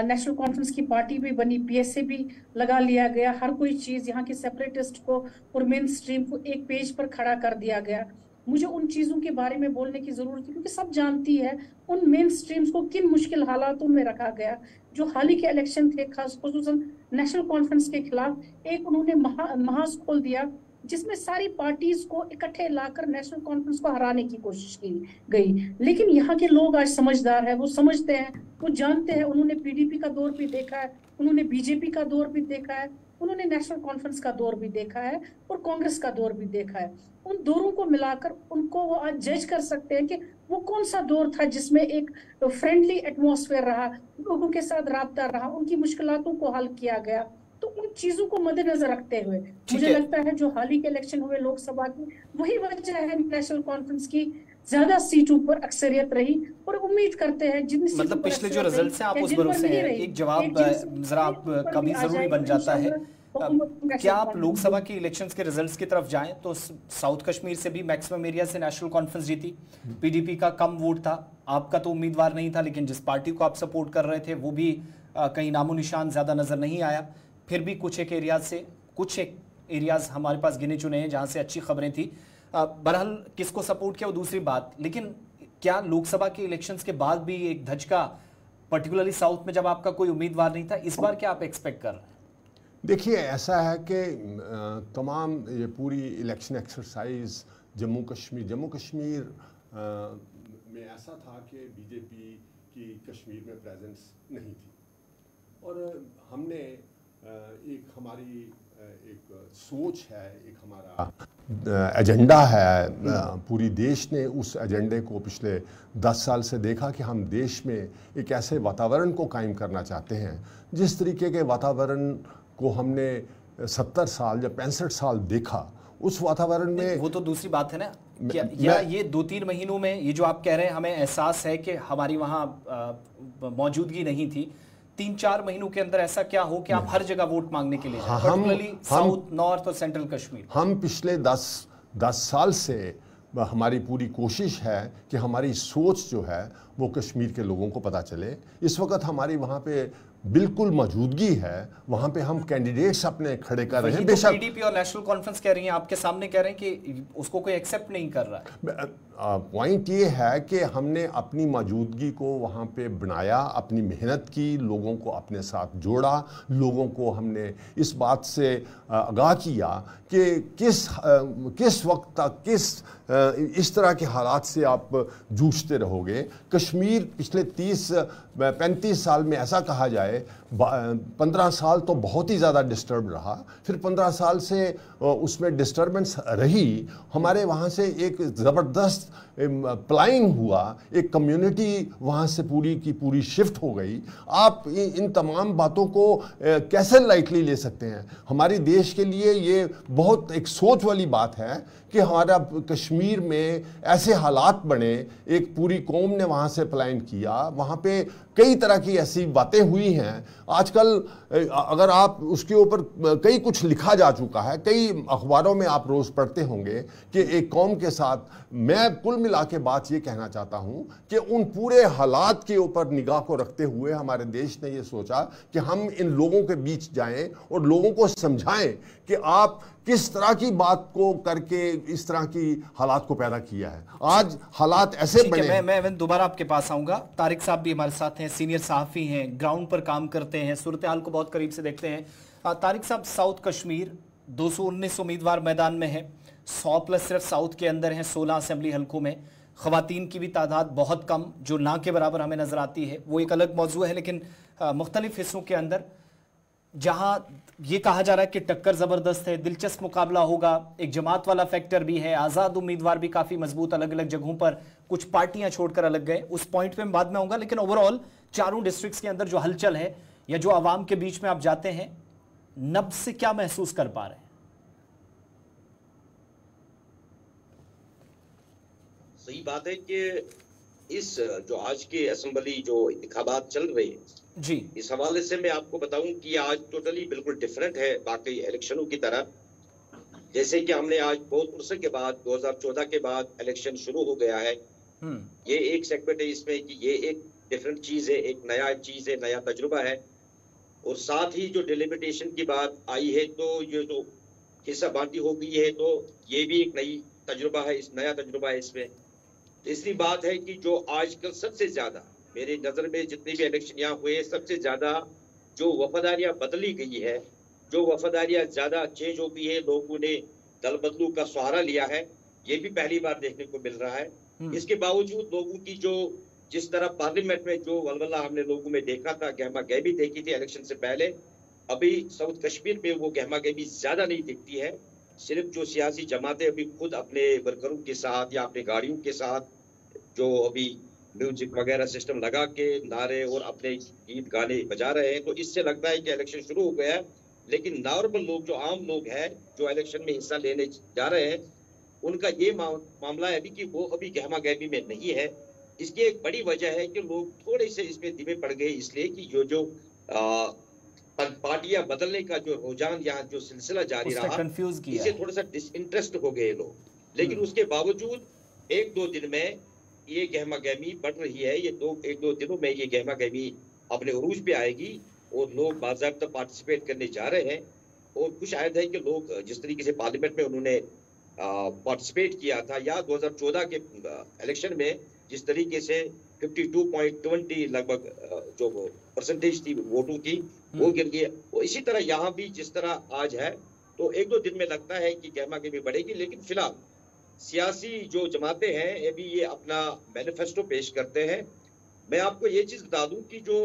नेशनल कॉन्फ्रेंस की पार्टी भी बनी, पीएसए भी लगा लिया गया, हर कोई चीज यहाँ के सेपरेटिस्ट को और मेन स्ट्रीम को एक पेज पर खड़ा कर दिया गया। मुझे उन चीजों के बारे में बोलने की जरूरत है क्योंकि सब जानती है उन मेन स्ट्रीम्स को किन मुश्किल हालातों में रखा गया। जो हाल ही के इलेक्शन थे, खास खुसूसन नेशनल कॉन्फ्रेंस के खिलाफ, एक उन्होंने महाज खोल दिया जिसमें सारी पार्टीज को इकट्ठे लाकर नेशनल कॉन्फ्रेंस को हराने की कोशिश की गई। लेकिन यहाँ के लोग आज समझदार है, वो समझते हैं, वो जानते हैं, उन्होंने पीडीपी का दौर भी देखा है, उन्होंने बीजेपी का दौर भी देखा है, उन्होंने नेशनल कॉन्फ्रेंस का दौर भी देखा है और कांग्रेस का दौर भी देखा है। उन दौरों को मिलाकर उनको वो आज जज कर सकते हैं कि वो कौन सा दौर था जिसमें एक फ्रेंडली एटमॉस्फेयर रहा, लोगों के साथ राब्ता रहा, उनकी मुश्किलातों को हल किया गया। तो उन चीजों को मद्देनजर रखते हुए मुझे लगता है जो हाल ही के इलेक्शन हुए लोकसभा की, वही वजह है नेशनल कॉन्फ्रेंस की ज्यादा सीटों पर अक्सरियत रही, और उम्मीद करते हैं जिन मतलब पिछले जो रिजल्ट्स हैं आप उस भरोसे हैं, एक जवाब जरा आपका भी जरूरी बन जाता है। क्या आप लोकसभा के इलेक्शंस के रिजल्ट्स की तरफ जाएं तो साउथ कश्मीर से भी मैक्सिमम एरिया से नेशनल कॉन्फ्रेंस जीती, पीडीपी का कम वोट था, आपका तो उम्मीदवार नहीं था, लेकिन जिस पार्टी को आप सपोर्ट कर रहे थे वो भी कहीं नामो निशान ज्यादा नजर नहीं आया। फिर भी कुछ एक एरियाज हमारे पास गिने चुने हैं जहां से अच्छी खबरें थी। बहरहाल किसको सपोर्ट किया वो दूसरी बात, लेकिन क्या लोकसभा के इलेक्शंस के बाद भी एक धचका, पर्टिकुलरली साउथ में जब आपका कोई उम्मीदवार नहीं था, इस बार क्या आप एक्सपेक्ट कर रहे हैं? देखिए, ऐसा है कि तमाम ये पूरी इलेक्शन एक्सरसाइज जम्मू कश्मीर में ऐसा था कि बीजेपी की कश्मीर में प्रेजेंस नहीं थी, और हमने हमारी एक सोच है, एक हमारा एजेंडा है, पूरी देश ने उस एजेंडे को पिछले 10 साल से देखा कि हम देश में एक ऐसे वातावरण को कायम करना चाहते हैं जिस तरीके के वातावरण को हमने 70 साल या 65 साल देखा, उस वातावरण में। वो तो दूसरी बात है ना, या ये 2-3 महीनों में ये जो आप कह रहे हैं, हमें एहसास है कि हमारी वहाँ मौजूदगी नहीं थी, 3-4 महीनों के अंदर ऐसा क्या हो कि आप हर जगह वोट मांगने के लिए जाएं, पर्टिकुलरली साउथ, नॉर्थ और सेंट्रल कश्मीर? हम पिछले 10 साल से हमारी पूरी कोशिश है कि हमारी सोच जो है वो कश्मीर के लोगों को पता चले। इस वक्त हमारी वहाँ पे बिल्कुल मौजूदगी है, वहाँ पे हम कैंडिडेट्स अपने खड़े कर रहे हैं। बेशक पीडीपी और नेशनल कॉन्फ्रेंस कह रही हैं, आपके सामने कह रहे हैं कि उसको कोई एक्सेप्ट नहीं कर रहा है। पॉइंट ये है कि हमने अपनी मौजूदगी को वहाँ पे बनाया, अपनी मेहनत की, लोगों को अपने साथ जोड़ा, लोगों को हमने इस बात से आगाह किया कि किस वक्त तक इस तरह के हालात से आप जूझते रहोगे। कश्मीर पिछले 30-35 साल में ऐसा कहा जाए 15 साल तो बहुत ही ज़्यादा डिस्टर्ब रहा, फिर 15 साल से उसमें डिस्टर्बेंस रही, हमारे वहाँ से एक ज़बरदस्त प्लाइंग हुआ, एक कम्युनिटी वहाँ से पूरी की पूरी शिफ्ट हो गई। आप इन तमाम बातों को कैसे लाइटली ले सकते हैं? हमारे देश के लिए ये बहुत एक सोच वाली बात है कि हमारा कश्मीर में ऐसे हालात बने, एक पूरी कौम ने वहाँ से प्लान किया, वहाँ पे कई तरह की ऐसी बातें हुई हैं। आजकल अगर आप उसके ऊपर कई कुछ लिखा जा चुका है, कई अखबारों में आप रोज़ पढ़ते होंगे कि एक कौम के साथ। मैं कुल मिला के बात ये कहना चाहता हूँ कि उन पूरे हालात के ऊपर निगाह को रखते हुए हमारे देश ने ये सोचा कि हम इन लोगों के बीच जाएं और लोगों को समझाएं कि आप किस तरह की बात को करके इस तरह की हालात को पैदा किया है। आज हालात ऐसे बने। मैं दोबारा आपके पास आऊंगा। तारिक साहब भी हमारे साथ हैं, सीनियर सहाफ़ी हैं, ग्राउंड पर काम करते हैं, सूरत हाल को बहुत करीब से देखते हैं। तारिक साहब, साउथ कश्मीर 219 उम्मीदवार मैदान में है, 100+ सिर्फ साउथ के अंदर हैं, 16 असेंबली हलकों में। ख़वातीन की भी तादाद बहुत कम, जो ना के बराबर हमें नज़र आती है, वो एक अलग मौजू है। लेकिन मुख्तलिफ हिस्सों के अंदर जहां ये कहा जा रहा है कि टक्कर ज़बरदस्त है, दिलचस्प मुकाबला होगा, एक जमात वाला फैक्टर भी है, आज़ाद उम्मीदवार भी काफ़ी मजबूत अलग अलग जगहों पर, कुछ पार्टियां छोड़कर अलग गए, उस पॉइंट पे मैं बाद में आऊंगा। लेकिन ओवरऑल चारों डिस्ट्रिक्ट्स के अंदर जो हलचल है या जो आवाम के बीच में आप जाते हैं, नब्ज़ से क्या महसूस कर पा रहे हैं? सही बात है कि इस जो आज के असेंबली जो इंतखाबात चल रहे हैं जी, इस हवाले से मैं आपको बताऊं कि आज टोटली बिल्कुल डिफरेंट है बाकी इलेक्शनों की तरह। जैसे कि हमने आज बहुत अरसे के बाद 2014 के बाद इलेक्शन शुरू हो गया है। ये एक सेगमेंट है इसमें कि ये एक डिफरेंट चीज है, एक नया चीज है, नया तजुर्बा है। और साथ ही जो डिलिमिटेशन की बात आई है, तो ये जो हिस्सा बांटी हो गई है, तो ये भी एक नई तजुर्बा है, इस नया तजुर्बा है इसमें। तीसरी बात है कि जो आजकल सबसे ज्यादा मेरी नजर में जितने भी इलेक्शन यहाँ हुए, सबसे ज्यादा जो वफादारियां बदली गई है, जो वफादारियां ज्यादा चेंज हो गई है, लोगों ने दल बदलू का सहारा लिया है, ये भी पहली बार देखने को मिल रहा है। इसके बावजूद लोगों की जो जिस तरह पार्लियामेंट में जो वलवला हमने लोगों में देखा था, गहमा गहमी देखी थी इलेक्शन से पहले, अभी साउथ कश्मीर में वो गहमा गहमी ज्यादा नहीं दिखती है। सिर्फ जो सियासी जमातें अभी खुद अपने वर्करों के साथ या अपने गाड़ियों के साथ जो अभी म्यूजिक वगैरह सिस्टम लगा के नारे और अपने गीत गाने बजा रहे हैं, तो इससे लगता है कि इलेक्शन शुरू हो गया है। लेकिन नॉर्मल लोग, जो आम लोग हैं, जो इलेक्शन में हिस्सा लेने जा रहे हैं, उनका ये मामला है अभी कि वो अभी गहमा गहमी में नहीं है। इसकी एक बड़ी वजह है कि लोग थोड़े से इसमें धीमे पड़ गए, इसलिए कि जो पार्टियां बदलने का जो रुझान यहाँ जो सिलसिला जारी रहा, इससे थोड़ा सा डिसइंटरेस्ट हो गए लोग। लेकिन उसके बावजूद 1-2 दिन में ये गहमा गहमी बढ़ रही है। ये 1-2 दिनों में ये गहमा गहमी अपने उरूज पे आएगी और लोग बाज़ाब्ता पार्टिसिपेट करने जा रहे हैं। और कुछ शायद है कि लोग जिस तरीके से पार्लियामेंट में उन्होंने पार्टिसिपेट किया था, या 2014 के इलेक्शन में जिस तरीके से 52.20 लगभग जो परसेंटेज थी वोटों की, वो गिर गई। और इसी तरह यहाँ भी जिस तरह आज है, तो 1-2 दिन में लगता है कि गहमा गहमी बढ़ेगी। लेकिन फिलहाल सियासी जो जमातें हैं, अभी ये अपना मैनिफेस्टो पेश करते हैं। मैं आपको ये चीज बता दूं कि जो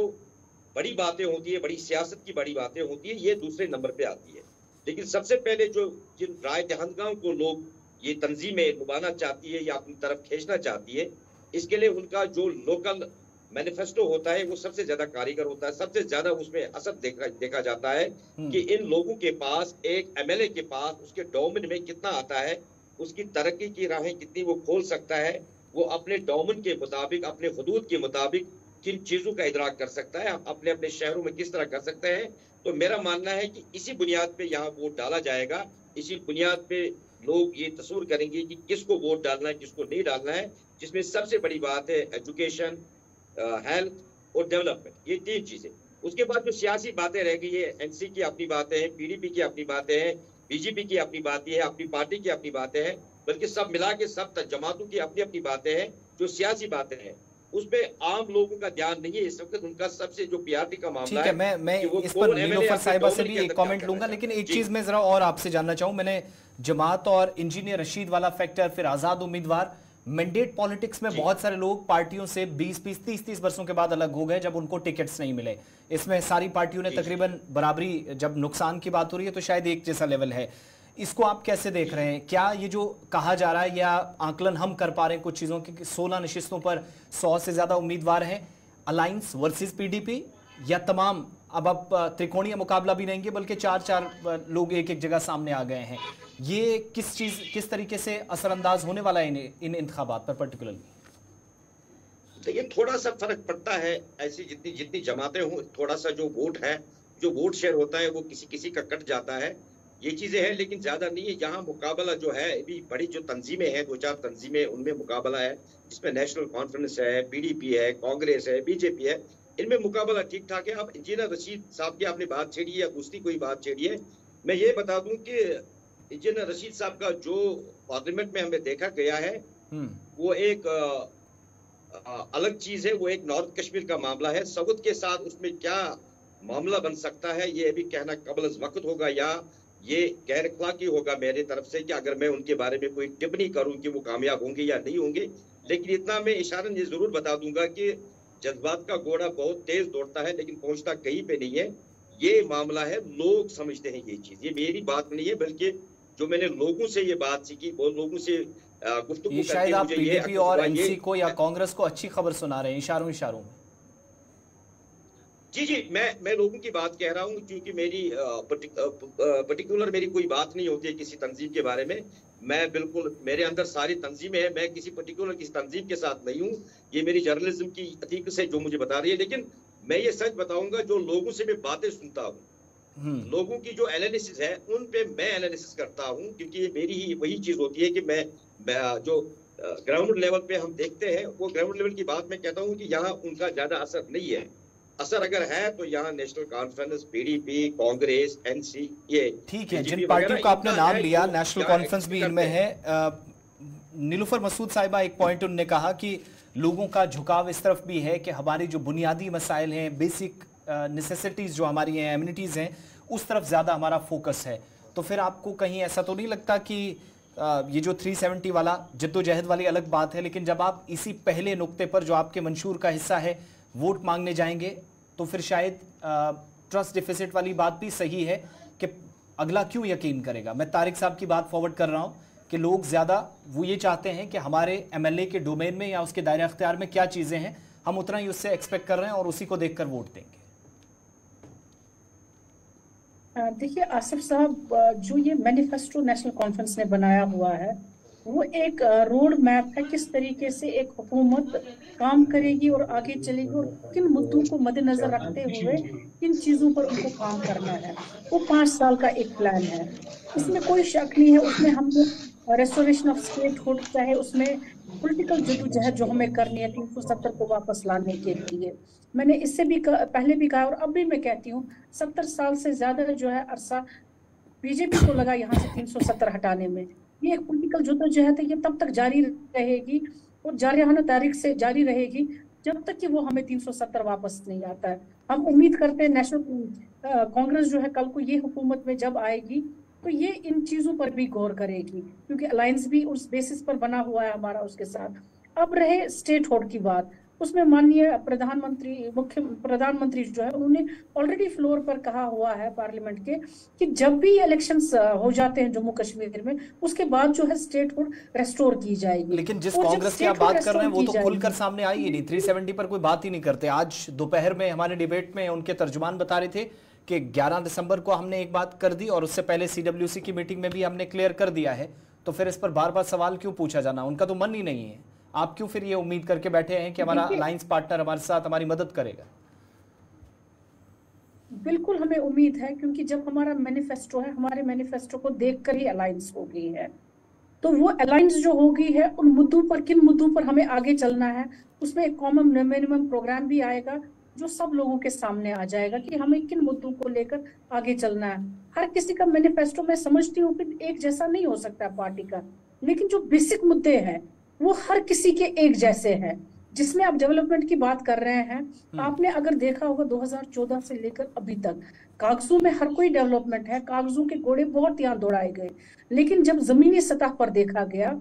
बड़ी बातें होती है, बड़ी सियासत की बड़ी बातें होती है, ये दूसरे नंबर पे आती है। लेकिन सबसे पहले जो जिन राय दहिंदगाओं को लोग ये तंजीमें लुभाना चाहती है या अपनी तरफ खींचना चाहती है, इसके लिए उनका जो लोकल मैनिफेस्टो होता है वो सबसे ज्यादा कारीगर होता है। सबसे ज्यादा उसमें असर देखा जाता है कि इन लोगों के पास, एक MLA के पास उसके डोमेन में कितना आता है, उसकी तरक्की की राहें कितनी वो खोल सकता है, वो अपने डोमेन के मुताबिक, अपने हुदूद के मुताबिक किन चीजों का इदराक कर सकता है, अपने अपने शहरों में किस तरह कर सकते हैं। तो मेरा मानना है कि इसी बुनियाद पे यहाँ वोट डाला जाएगा। इसी बुनियाद पे लोग ये तस्वीर करेंगे कि किसको वोट डालना है, किसको नहीं डालना है, जिसमें सबसे बड़ी बात है एजुकेशन, हेल्थ और डेवलपमेंट। ये 3 चीजें। उसके बाद जो सियासी बातें रह गई है, एनसी की अपनी बातें हैं, पीडीपी की अपनी बातें हैं, बीजेपी की अपनी बातें हैं, अपनी पार्टी की अपनी बातें हैं, बल्कि सब मिला के सब जमातों की अपनी अपनी बातें हैं। जो सियासी बातें हैं उस पे आम लोगों का ध्यान नहीं है इस वक्त। उनका सबसे जो पीआरटी का मामला है, मैं इस पर नीलोफर साहिबा से भी एक कमेंट लूंगा, लेकिन एक चीज मैं जरा और आपसे जानना चाहूं। मैंने जमात और इंजीनियर रशीद वाला फैक्टर, फिर आजाद उम्मीदवार, मैंडेट पॉलिटिक्स में बहुत सारे लोग पार्टियों से 20-20, 30-30 वर्षों के बाद अलग हो गए जब उनको टिकट्स नहीं मिले। इसमें सारी पार्टियों ने तकरीबन बराबरी, जब नुकसान की बात हो रही है तो शायद एक जैसा लेवल है। इसको आप कैसे देख रहे हैं? क्या ये जो कहा जा रहा है या आकलन हम कर पा रहे हैं कुछ चीजों की 16 नशिस्तों पर 100 से ज्यादा उम्मीदवार हैं, अलायंस वर्सेस पीडीपी, या तमाम अब आप त्रिकोणीय मुकाबला भी नहीं है बल्कि 4-4 लोग एक एक जगह सामने आ गए हैं? ये किस तरीके से असरअंदाज होने वाला है इन इंतखाबात पर पर्टिकुलरली? देखिए, थोड़ा सा फर्क पड़ता है। ऐसी जितनी जमातें हों, थोड़ा सा जो वोट है, जो वोट शेयर होता है वो किसी का कट जाता है, ये चीजें हैं, लेकिन ज्यादा नहीं है। यहाँ मुकाबला जो है, अभी बड़ी जो तंजीमें हैं, 2-4 तंजीमें, उनमें मुकाबला है, जिसमें नेशनल कॉन्फ्रेंस है, पीडीपी है, कांग्रेस है, बीजेपी है, इनमें मुकाबला ठीक ठाक है। अब इंजीनियर रशीद साहब की आपने बात छेड़ी है या दूसरी कोई बात छेड़ी है, मैं ये बता दूं कि इंजीनियर रशीद साहब का जो पार्लियामेंट में हमें देखा गया है वो एक अलग चीज है। वो एक नॉर्थ कश्मीर का मामला है। सऊद के साथ उसमें क्या मामला बन सकता है ये अभी कहना कबल वक्त होगा, या ये गैर अखलाकी होगा मेरे तरफ से कि अगर मैं उनके बारे में कोई टिप्पणी करूं कि वो कामयाब होंगे या नहीं होंगे। लेकिन इतना मैं इशारन ये जरूर बता दूंगा कि जज्बात का घोड़ा बहुत तेज दौड़ता है लेकिन पहुंचता कहीं पे नहीं है। ये मामला है, लोग समझते हैं ये चीज, ये मेरी बात नहीं है, बल्कि जो मैंने लोगों से ये बात सीखी, बहुत लोगों से गुफ्तगू शायद आप पीडीपी और एनसी को या कांग्रेस को अच्छी खबर सुना रहे हैं इशारों में। जी, मैं लोगों की बात कह रहा हूँ, क्योंकि मेरी पर्टिकुलर मेरी कोई बात नहीं होती है किसी तंजीम के बारे में। मैं बिल्कुल, मेरे अंदर सारी तंजीमें हैं, मैं किसी पर्टिकुलर किसी तंजीम के साथ नहीं हूँ। ये मेरी जर्नलिज्म की एथिक्स से जो मुझे बता रही है। लेकिन मैं ये सच बताऊंगा, जो लोगों से मैं बातें सुनता हूँ, लोगों की जो एनालिसिस है उन पे मैं एनालिसिस करता हूँ, क्योंकि ये मेरी ही वही चीज होती है कि मैं जो ग्राउंड लेवल पे हम देखते हैं, वो ग्राउंड लेवल की बात मैं कहता हूँ कि यहाँ उनका ज्यादा असर नहीं है। असर अगर है तो यहाँ national conference, PDP, Congress, NC, ये ठीक है। जिन पार्टियों का आपने नाम लिया, नेशनल कॉन्फ्रेंस भी इनमें है। नीलूफर मसूद साहिबा, एक पॉइंट उन्होंने कहा कि लोगों का झुकाव इस तरफ भी है कि हमारी जो बुनियादी मसाइल हैं, बेसिक नेसेसिटीज जो हमारी हैं, एमिनिटीज हैं, उस तरफ ज्यादा हमारा फोकस है। तो फिर आपको कहीं ऐसा तो नहीं लगता कि ये जो 370 वाला जद्दोजहद वाली अलग बात है, लेकिन जब आप इसी पहले नुक्ते पर जो आपके मंशूर का हिस्सा है वोट मांगने जाएंगे, तो फिर शायद ट्रस्ट डिफिसिट वाली बात भी सही है कि अगला क्यों यकीन करेगा। मैं तारिक साहब की बात फॉरवर्ड कर रहा हूं कि लोग ज्यादा वो ये चाहते हैं कि हमारे एमएलए के डोमेन में या उसके दायरे अख्तियार में क्या चीजें हैं, हम उतना ही उससे एक्सपेक्ट कर रहे हैं और उसी को देखकर वोट देंगे। देखिए आसिफ साहब, जो ये मैनिफेस्टो नेशनल कॉन्फ्रेंस ने बनाया हुआ है वो एक रोड मैप है, किस तरीके से एक हुकूमत काम करेगी और आगे चलेगी और किन मुद्दों को मद्देनजर रखते हुए किन चीजों पर उनको काम करना है। वो 5 साल का एक प्लान है, इसमें कोई शक नहीं है। उसमें हमने रेस्टोरेशन ऑफ स्टेटहुड, चाहे उसमें पॉलिटिकल जद्दोजहद जो हमें करनी है 370 को वापस लाने के लिए, मैंने इससे भी पहले भी कहा और अब भी मैं कहती हूँ, 70 साल से ज्यादा जो है अरसा बीजेपी को लगा यहाँ से 370 हटाने में। ये एक पॉलिटिकल जद्दोजहद है, ये तब तक जारी रहेगी और जारियाना तारीख से जारी रहेगी जब तक कि वो हमें 370 वापस नहीं आता है। हम उम्मीद करते हैं नेशनल कांग्रेस जो है कल को ये हुकूमत में जब आएगी तो ये इन चीजों पर भी गौर करेगी, क्योंकि अलायंस भी उस बेसिस पर बना हुआ है हमारा उसके साथ। अब रहे स्टेटहुड की बात, उसमें माननीय मुख्य प्रधानमंत्री जो है उन्होंने ऑलरेडी फ्लोर पर कहा हुआ है पार्लियामेंट के कि जब भी इलेक्शंस हो जाते हैं जम्मू कश्मीर में, उसके बाद जो है स्टेटहुड रेस्टोर की जाएगी। लेकिन जिस कांग्रेस की आप बात कर रहे हैं वो तो खुलकर सामने आई ही नहीं, 370 पर कोई बात ही नहीं करते। आज दोपहर में हमारे डिबेट में उनके तर्जुमान बता रहे थे कि 11 दिसंबर को हमने एक बात कर दी और उससे पहले CWC की मीटिंग में भी हमने क्लियर कर दिया है, तो फिर इस पर बार बार सवाल क्यों पूछा जाना? उनका तो मन ही नहीं है। आप क्यों फिर ये उम्मीद करके बैठे हैं कि हमारा अलायंस पार्टनर हमारे साथ हमारी मदद करेगा? बिल्कुल हमें उम्मीद है, क्योंकि जब हमारा मैनिफेस्टो है, हमारे मैनिफेस्टो को देखकर ही अलायंस हो गई है। तो वो अलायंस जो हो गई है, उन मुद्दों पर, किन मुद्दों पर हमें आगे चलना है, उसमें एक कॉमन मिनिमम प्रोग्राम भी आएगा, जो सब लोगों के सामने आ जाएगा कि हमें किन मुद्दों को लेकर आगे चलना है। हर किसी का मैनिफेस्टो मैं समझती हूँ कि एक जैसा नहीं हो सकता पार्टी का, लेकिन जो बेसिक मुद्दे हैं वो हर किसी के एक जैसे हैं। जिसमें आप डेवलपमेंट की बात कर रहे हैं, आपने अगर देखा होगा 2014 से लेकर अभी तक कागजों में हर कोई डेवलपमेंट है, कागजों के घोड़े बहुत यहाँ दौड़ाए गए, लेकिन जब जमीनी सतह पर देखा गया,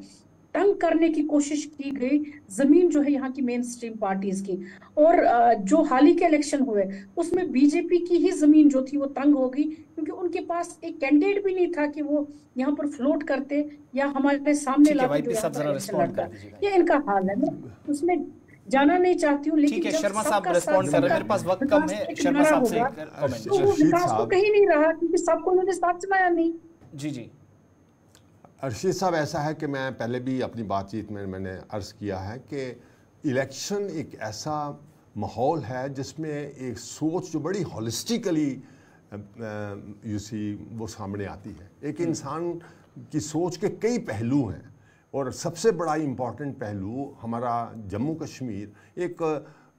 तंग करने की कोशिश की गई जमीन जो है यहाँ की मेन स्ट्रीम पार्टीज की। और जो हाल ही के इलेक्शन हुए उसमें बीजेपी की ही जमीन जो थी वो तंग हो गई, क्योंकि उनके पास एक कैंडिडेट भी नहीं था कि वो यहाँ पर फ्लोट करते या हमारे सामने लाते जो इलेक्शन लड़ता। ये इनका हाल है, मैं उसमें जाना नहीं चाहती हूँ, लेकिन शर्मा साहब रिस्पॉन्ड कर रहे हैं, मेरे पास वक्त कम है। शर्मा साहब से कमेंट। तो वो विकास तो कहीं नहीं रहा, क्योंकि सबको उन्होंने साथ चलाया नहीं। जी अर्शीद साहब, ऐसा है कि मैं पहले भी अपनी बातचीत में मैंने अर्ज़ किया है कि इलेक्शन एक ऐसा माहौल है जिसमें एक सोच जो बड़ी हॉलिस्टिकली वो सामने आती है। एक इंसान की सोच के कई पहलू हैं और सबसे बड़ा इम्पॉर्टेंट पहलू हमारा जम्मू कश्मीर एक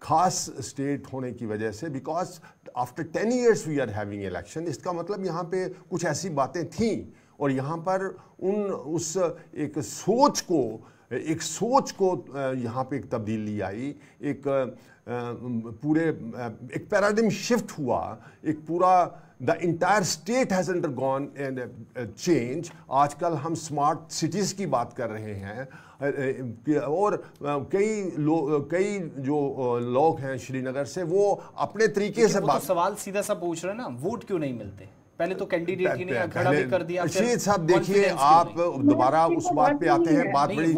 ख़ास स्टेट होने की वजह से, because after 10 years we are having election. इसका मतलब यहाँ पे कुछ ऐसी बातें थीं और यहाँ पर उस एक सोच को यहाँ पे एक तब्दीली आई, एक पूरे एक पैराडिम शिफ्ट हुआ, एक पूरा the entire state has undergone change. आजकल हम स्मार्ट सिटीज़ की बात कर रहे हैं और कई जो लोग हैं श्रीनगर से वो अपने तरीके से बात। सवाल सीधा सा पूछ रहे हैं ना, वोट क्यों नहीं मिलते? पहले तो कैंडिडेट ही नहीं खड़ा भी कर दिया। अर्शीद साहब देखिए, आप दोबारा उस बात पे आते हैं, बात बड़ी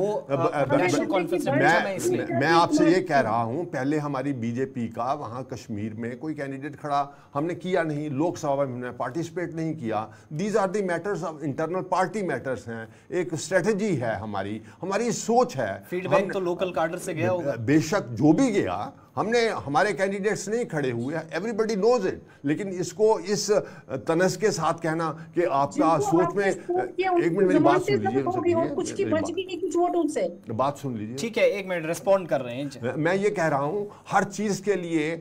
मैं आपसे ये कह रहा हूँ, पहले हमारी बीजेपी का वहाँ कश्मीर में कोई कैंडिडेट खड़ा हमने किया नहीं, लोकसभा में हमने पार्टिसिपेट नहीं किया। These are the matters of internal party matters हैं, एक स्ट्रेटजी है हमारी सोच है। फीडबैक तो लोकल कार्डर से गया होगा, बेशक जो भी गया, हमने हमारे कैंडिडेट्स नहीं खड़े हुए, एवरीबडी नोज इट। लेकिन इसको इस तनस के साथ कहना कि आपका सोच में, एक मिनट मेरी बात सुन लीजिए, बात सुन लीजिए। ठीक है, एक मिनट रिस्पॉन्ड कर रहे हैं। मैं ये कह रहा हूँ हर चीज के लिए,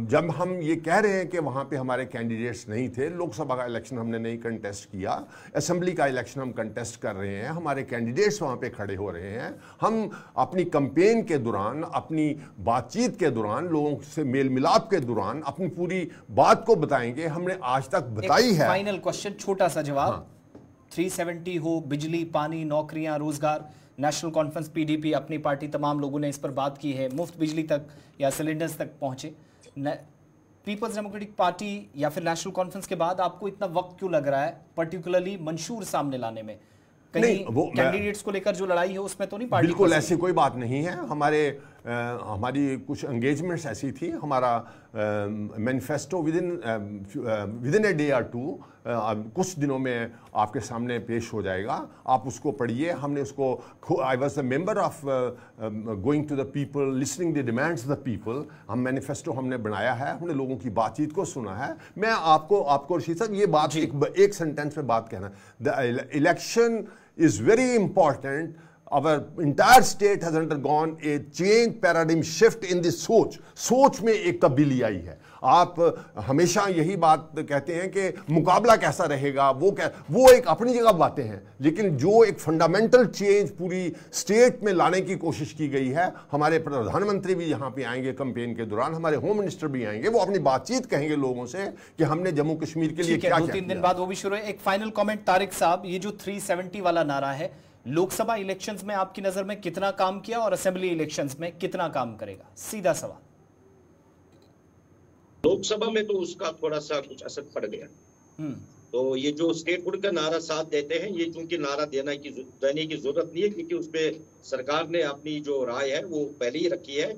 जब हम ये कह रहे हैं कि वहां पे हमारे कैंडिडेट्स नहीं थे, लोकसभा का इलेक्शन हमने नहीं कंटेस्ट किया, असेंबली का इलेक्शन हम कंटेस्ट कर रहे हैं, हमारे कैंडिडेट्स वहां पे खड़े हो रहे हैं। हम अपनी कैंपेन के दौरान, अपनी बातचीत के दौरान, लोगों से मेल मिलाप के दौरान अपनी पूरी बात को बताएंगे। हमने आज तक बताई है। फाइनल क्वेश्चन, छोटा सा जवाब। 370 हो, बिजली, पानी, नौकरियां, रोजगार, नेशनल कॉन्फ्रेंस, पीडीपी, अपनी पार्टी, तमाम लोगों ने इस पर बात की है, मुफ्त बिजली तक या सिलेंडर्स तक पहुंचे। पीपल्स डेमोक्रेटिक पार्टी या फिर नेशनल कॉन्फ्रेंस के बाद आपको इतना वक्त क्यों लग रहा है पर्टिकुलरली मंशूर सामने लाने में? कहीं वो कैंडिडेट्स को लेकर जो लड़ाई है उसमें तो नहीं पार्टी? बिल्कुल ऐसी कोई बात नहीं है। हमारी कुछ एंगेजमेंट्स ऐसी थी। हमारा manifesto with in a day और टू कुछ दिनों में आपके सामने पेश हो जाएगा, आप उसको पढ़िए। हमने उसको, I was the member of going to the people, listening the demands of the people. हम मैनिफेस्टो हमने बनाया है, हमने लोगों की बातचीत को सुना है। मैं आपको रशीद साहब ये बात एक सेंटेंस में बात कहना, the election is very important. Our entire state has undergone a change, paradigm shift in the सोच में एक तब्दीली आई है। आप हमेशा यही बात कहते हैं कि मुकाबला कैसा रहेगा, वो एक अपनी जगह बातें हैं, लेकिन जो एक फंडामेंटल चेंज पूरी स्टेट में लाने की कोशिश की गई है, हमारे प्रधानमंत्री भी यहाँ पे आएंगे कैंपेन के दौरान, हमारे होम मिनिस्टर भी आएंगे, वो अपनी बातचीत कहेंगे लोगों से कि हमने जम्मू कश्मीर के लिए क्या किया। 2-3 दिन बाद वो भी शुरू है। एक फाइनल कमेंट तारिक साहब, ये जो 370 वाला नारा है, लोकसभा इलेक्शंस में आपकी नजर में कितना काम किया और असेंबली इलेक्शंस में कितना काम करेगा? सीधा सवाल। लोकसभा में तो उसका थोड़ा सा कुछ असर पड़ गया। तो ये जो स्टेटहुड का नारा साथ देते हैं, ये क्योंकि नारा देने की जरूरत नहीं है, क्योंकि उसपे सरकार ने अपनी जो राय है वो पहले ही रखी है,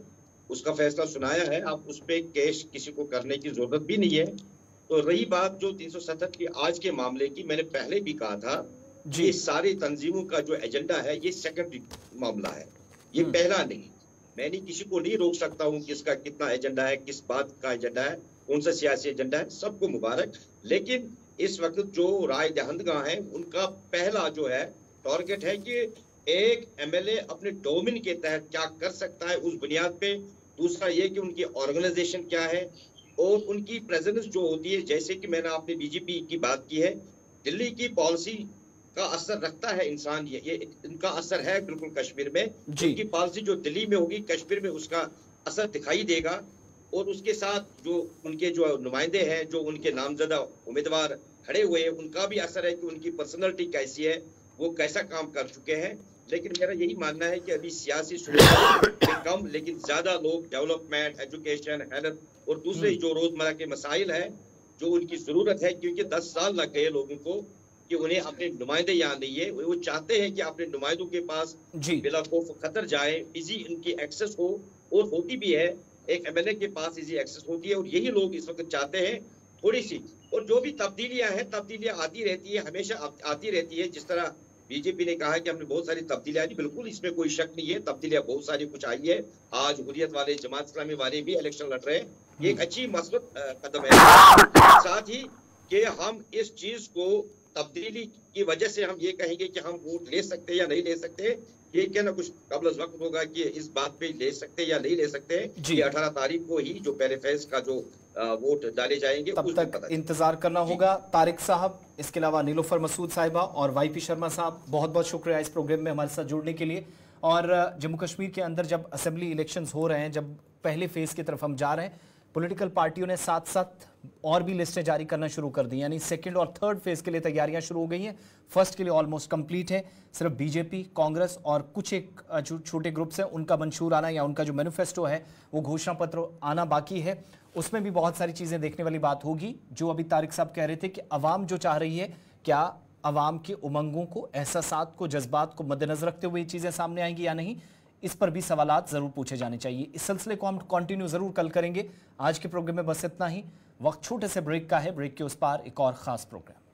उसका फैसला सुनाया है। आप उस पे केस किसी को करने की जरूरत भी नहीं है। तो रही बात जो 370 की आज के मामले की, मैंने पहले भी कहा था, ये सारी तंजीमों का जो एजेंडा है ये सेकेंडरी मामला है, ये पहला नहीं। मैं किसी को नहीं रोक सकता हूँ कि इसका कितना एजेंडा है, किस बात का एजेंडा है, कौन सा सियासी एजेंडा है, सबको मुबारक। लेकिन इस वक्त जो राय दहंदगां हैं उनका पहला जो है टारगेट है कि एक एमएलए अपने डोमेन के तहत क्या कर सकता है, उस बुनियाद पे दूसरा ये कि उनकी ऑर्गेनाइजेशन क्या है और उनकी प्रेजेंस जो होती है। जैसे कि मैंने आपने बीजेपी की बात की है, दिल्ली की पॉलिसी का असर रखता है इंसान, ये इनका असर है बिल्कुल कश्मीर में। उनकी पॉलिसी जो दिल्ली में होगी, कश्मीर में उसका असर दिखाई देगा। और उसके साथ जो उनके जो नुमाइंदे हैं, जो उनके नामजदा उम्मीदवार खड़े हुए हैं, उनका भी असर है कि उनकी पर्सनैलिटी कैसी है, वो कैसा काम कर चुके हैं। लेकिन मेरा यही मानना है कि अभी सियासी सुविधाएं कम, लेकिन ज्यादा लोग डेवलपमेंट, एजुकेशन, हेल्थ और दूसरे जो रोजमर्रा के मसाइल है जो उनकी जरूरत है, क्योंकि 10 साल लग गए लोगों को कि उन्हें अपने नुमाइंदे यहाँ नहीं है। वो चाहते हैं कि अपने नुमाइंदों के पास बिला खौफ खतर जाए, इजी इनकी एक्सेस हो, और होती भी है। एक एमएलए के पास इजी एक्सेस होती है, और यही लोग इस वक्त चाहते हैं थोड़ी सी। और जो भी तब्दीलियां हैं, तब्दीलियां आती रहती है, हमेशा आती रहती है। जिस तरह बीजेपी ने कहा कि हमने बहुत सारी तब्दीलियां आई, बिल्कुल इसमें कोई शक नहीं है, तब्दीलियां बहुत सारी कुछ आई है। आज हुर्रियत वाले, जमात इस्लामी वाले भी इलेक्शन लड़ रहे हैं, ये एक अच्छी मसबत कदम है। साथ ही कि हम इस चीज को तब्दीली की वजह से हम ये कहेंगे कि हम वोट ले सकते हैं या नहीं ले सकते, ये कहना कुछ कबल वक्त होगा कि इस बात पे ले सकते या नहीं ले सकते। ये 18 तारीख को ही जो पहले फेज का जो वोट डाले जाएंगे, तब तक इंतजार करना होगा। तारिक साहब, इसके अलावा नीलोफर मसूद साहिबा और वाईपी शर्मा साहब, बहुत बहुत शुक्रिया इस प्रोग्राम में हमारे साथ जुड़ने के लिए। और जम्मू कश्मीर के अंदर जब असेंबली इलेक्शंस हो रहे हैं, जब पहले फेज की तरफ हम जा रहे हैं, पॉलिटिकल पार्टियों ने साथ साथ और भी लिस्टें जारी करना शुरू कर दी, यानी सेकंड और थर्ड फेज के लिए तैयारियां शुरू हो गई हैं। फर्स्ट के लिए ऑलमोस्ट कंप्लीट है, सिर्फ बीजेपी, कांग्रेस और कुछ एक छोटे ग्रुप्स हैं, उनका मंशूर आना या उनका जो मैनिफेस्टो है वो घोषणा पत्र आना बाकी है। उसमें भी बहुत सारी चीज़ें देखने वाली बात होगी। जो अभी तारिक साहब कह रहे थे कि अवाम जो चाह रही है, क्या अवाम के उमंगों को, एहसासात को, जज्बात को मद्देनजर रखते हुए ये चीज़ें सामने आएंगी या नहीं, इस पर भी सवालात ज़रूर पूछे जाने चाहिए। इस सिलसिले को हम कंटिन्यू ज़रूर कल करेंगे। आज के प्रोग्राम में बस इतना ही। वक्त छोटे से ब्रेक का है, ब्रेक के उस पार एक और ख़ास प्रोग्राम।